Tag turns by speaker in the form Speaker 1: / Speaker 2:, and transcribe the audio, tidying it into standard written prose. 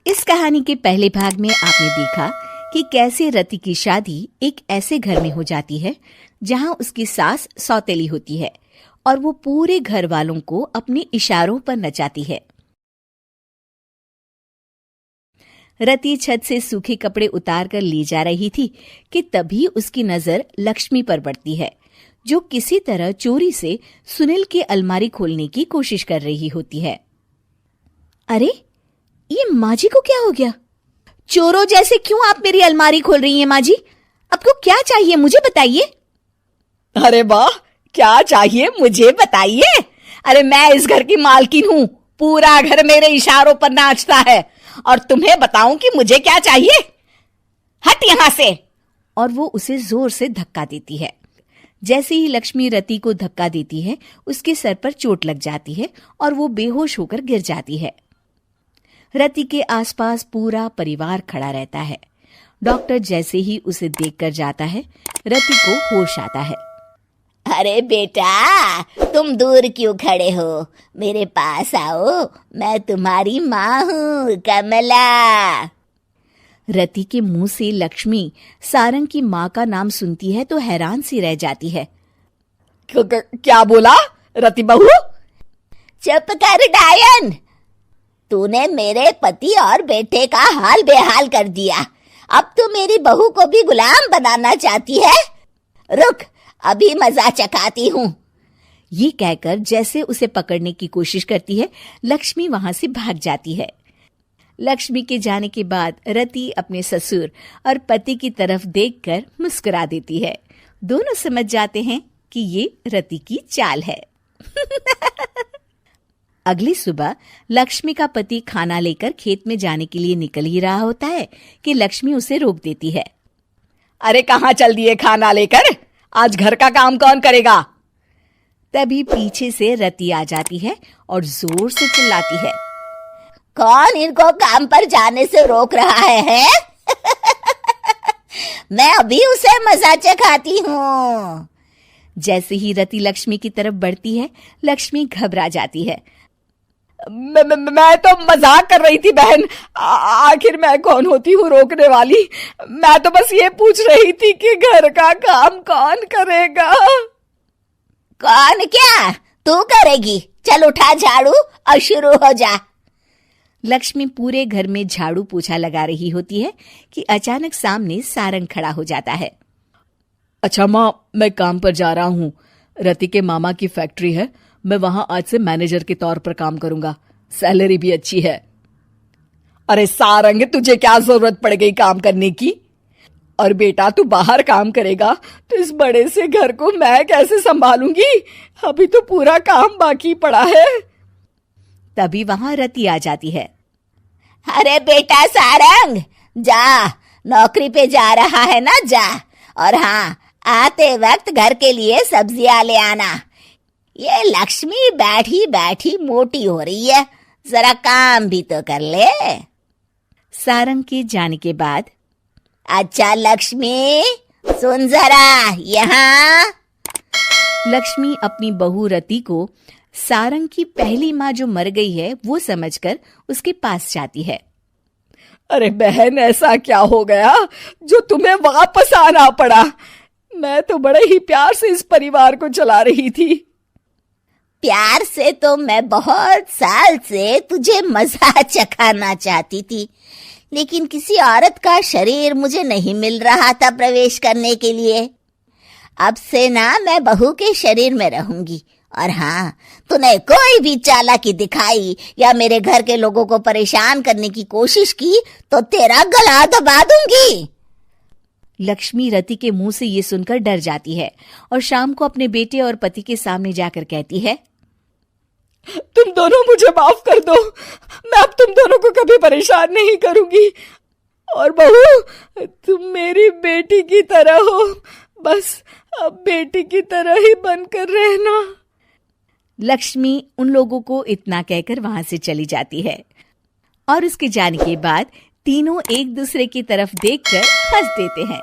Speaker 1: इस कहानी के पहले भाग में आपने देखा कि कैसे रति की शादी एक ऐसे घर में हो जाती है जहां उसकी सास सौतेली होती है और वो पूरे घर वालों को अपने इशारों पर नचाती है। रति छत से सूखे कपड़े उतार कर ले जा रही थी कि तभी उसकी नजर लक्ष्मी पर पड़ती है, जो किसी तरह चोरी से सुनील की अलमारी खोलने की कोशिश कर रही होती है। अरे, ये माँ जी को क्या हो गया? चोरों जैसे क्यों आप मेरी अलमारी खोल रही हैं माँ जी? आपको क्या चाहिए मुझे बताइए।
Speaker 2: अरे वाह, क्या चाहिए मुझे बताइए। अरे मैं इस घर की मालकिन हूँ, पूरा घर मेरे इशारों पर नाचता है और तुम्हें बताऊं कि मुझे क्या चाहिए? हट यहाँ से।
Speaker 1: और वो उसे जोर से धक्का देती है। जैसे ही लक्ष्मी रति को धक्का देती है, उसके सर पर चोट लग जाती है और वो बेहोश होकर गिर जाती है। रति के आसपास पूरा परिवार खड़ा रहता है। डॉक्टर जैसे ही उसे देखकर जाता है, रति को होश आता है।
Speaker 3: अरे बेटा, तुम दूर क्यों खड़े हो? मेरे पास आओ, मैं तुम्हारी माँ हूँ, कमला।
Speaker 1: रति के मुंह से लक्ष्मी सारंग की माँ का नाम सुनती है तो हैरान सी रह जाती है।
Speaker 2: क्या बोला रति बहू?
Speaker 3: चुप कर डायन, तूने मेरे पति और बेटे का हाल बेहाल कर दिया। अब तू मेरी बहू को भी गुलाम बनाना चाहती है? रुक, अभी मजा चखाती हूँ।
Speaker 1: ये कहकर जैसे उसे पकड़ने की कोशिश करती है, लक्ष्मी वहां से भाग जाती है। लक्ष्मी के जाने के बाद रति अपने ससुर और पति की तरफ देखकर मुस्कुरा देती है। दोनों समझ जाते हैं कि ये रति की चाल है। अगली सुबह लक्ष्मी का पति खाना लेकर खेत में जाने के लिए निकल ही रहा होता है कि लक्ष्मी उसे रोक देती है।
Speaker 2: अरे कहाँ चल दिए खाना लेकर? आज घर का काम कौन करेगा?
Speaker 1: तभी पीछे से रति आ जाती है और जोर से चिल्लाती है।
Speaker 3: कौन इनको काम पर जाने से रोक रहा है? मैं अभी उसे मजा चखाती हूँ।
Speaker 1: जैसे ही रति लक्ष्मी की तरफ बढ़ती है, लक्ष्मी घबरा जाती है।
Speaker 2: मैं तो मजाक कर रही थी बहन। आखिर मैं कौन होती हूँ रोकने वाली? मैं तो बस ये पूछ रही थी कि घर का काम कौन करेगा?
Speaker 3: कौन क्या? तू करेगी। चल उठा झाड़ू और शुरू हो जा।
Speaker 1: लक्ष्मी पूरे घर में झाड़ू पोछा लगा रही होती है कि अचानक सामने सारंग खड़ा हो जाता है।
Speaker 2: अच्छा माँ, मैं काम पर जा रहा हूँ। रति के मामा की फैक्ट्री है, मैं वहां आज से मैनेजर के तौर पर काम करूंगा। सैलरी भी अच्छी है। अरे सारंग, तुझे क्या जरूरत पड़ गई काम करने की? और बेटा, तू बाहर काम करेगा तो इस बड़े से घर को मैं कैसे संभालूंगी? अभी तो पूरा काम बाकी पड़ा है।
Speaker 1: तभी वहां रति आ जाती है।
Speaker 3: अरे बेटा सारंग, जा, नौकरी पे जा रहा है ना, जा। और हाँ, आते वक्त घर के लिए सब्जियां ले आना। ये लक्ष्मी बैठी बैठी मोटी हो रही है, जरा काम भी तो कर ले।
Speaker 1: सारंग के जाने के बाद,
Speaker 3: अच्छा लक्ष्मी, सुन जरा यहाँ।
Speaker 1: लक्ष्मी अपनी बहू रति को सारंग की पहली माँ जो मर गई है वो समझकर उसके पास जाती है।
Speaker 2: अरे बहन, ऐसा क्या हो गया जो तुम्हें वापस आना पड़ा? मैं तो बड़े ही प्यार से इस परिवार को चला रही थी।
Speaker 3: प्यार से तो मैं बहुत साल से तुझे मजा चखाना चाहती थी, लेकिन किसी औरत का शरीर मुझे नहीं मिल रहा था प्रवेश करने के लिए। अब से ना मैं बहू के शरीर में रहूंगी। और हाँ, तूने कोई भी चालाकी दिखाई या मेरे घर के लोगों को परेशान करने की कोशिश की तो तेरा गला दबा दूंगी।
Speaker 1: लक्ष्मी रति के मुंह से ये सुनकर डर जाती है और शाम को अपने बेटे और पति के सामने जाकर कहती है,
Speaker 2: तुम दोनों मुझे माफ कर दो। मैं अब तुम दोनों को कभी परेशान नहीं करूंगी। और बहू, तुम मेरी बेटी की तरह हो, बस अब बेटी की तरह ही बनकर रहना।
Speaker 1: लक्ष्मी उन लोगों को इतना कहकर वहां से चली जाती है और उसके जाने के बाद तीनों एक दूसरे की तरफ देखकर हंस देते हैं।